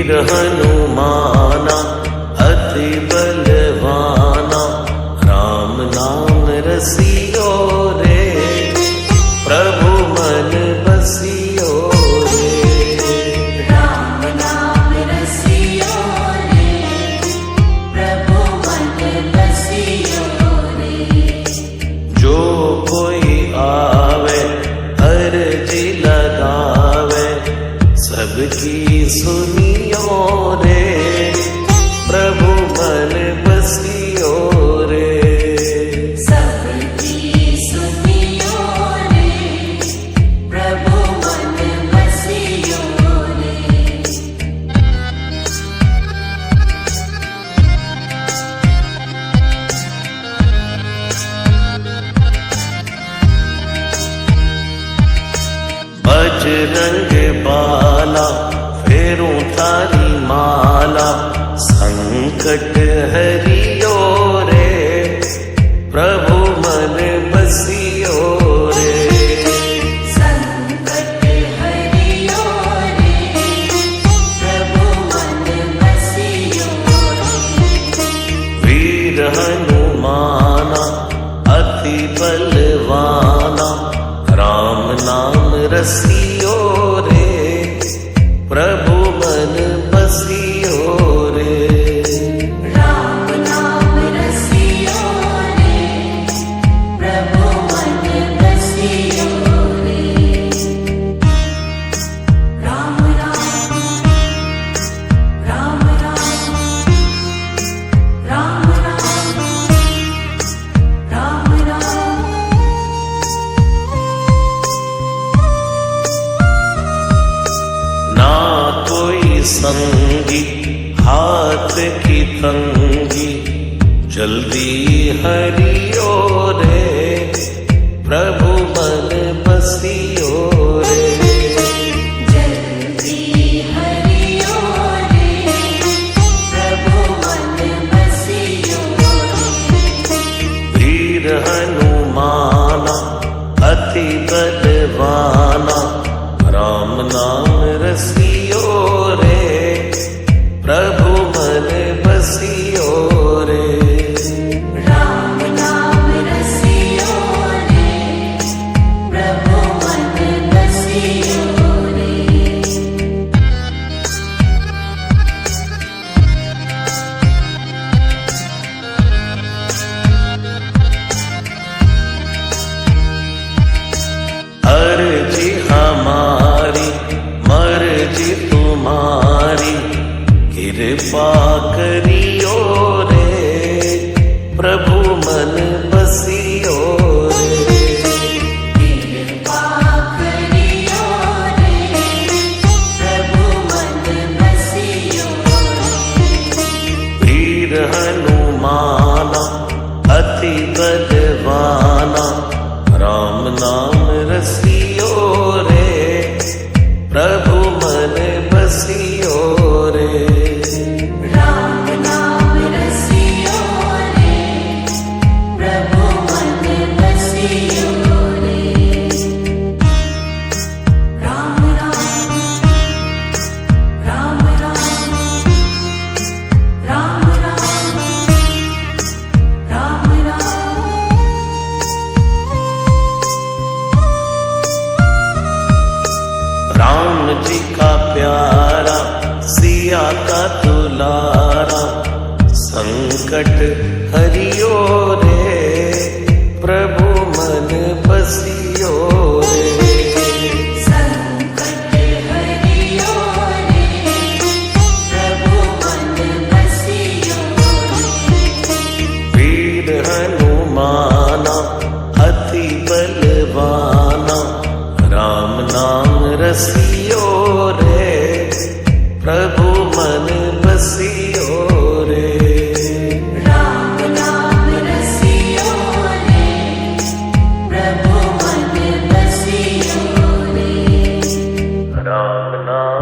वीर हनुमाना अति बलवाना, राम नाम रसियो रे, प्रभु मन बसियो रे। राम नाम रसियो रे, प्रभु मन बसियो रे। जो कोई आवे अर्जी लगावे, सबकी सुनियो रे, प्रभु मन बसियो रे। सबकी सुनियो रे, प्रभु मन बसियो रे। बजरंग बाला फेरूं थारी माला, संकट हरियो रे, प्रभु मन बसियो रे। संकट हरियो रे, प्रभु मन बसियो रे। वीर हनुमाना अति बलवाना, राम नाम रसियो रे, प्रभु मन बसियो रे। राम नाम रसियो रे, प्रभु मन बसियो रे। राम राम राम राम, राम राम राम राम। ना कोई संगी हाथ की तंगी, जल्दी हरियो रे, प्रभु मन बसियो रे। जल्दी हरियो रे, प्रभु मन बसियो रे। वीर हनुमाना अति बलवाना, राम नाम रसियो रे, प्रभु मन बसियो रे। राम नाम रसियो रे, प्रभु मन बसियो रे। अर्जी हमारी मर्जी तुम्हारी, कृपा करियो रे, प्रभु मन बसियो रे। कृपा करियो रे, प्रभु मन बसियो रे। वीर हनुमाना अति बलवाना, राम नाम रसियो रे, प्रभु मन बसियो रे। राम नाम रसियो रे, प्रभु मन बसियो रे। राम राम राम राम, राम राम राम राम। राम जी का प्यारा सिया का दुलारा, संकट हरियो रे, प्रभु मन बसियो रे। संकट हरियो रे, प्रभु मन बसियो रे। वीर हनुमाना अति बलवाना, राम नाम रसियो रे, प्रभु मन बसियो रे। राम नाम रसियो रे, प्रभु मन बसियो रे। राम नाम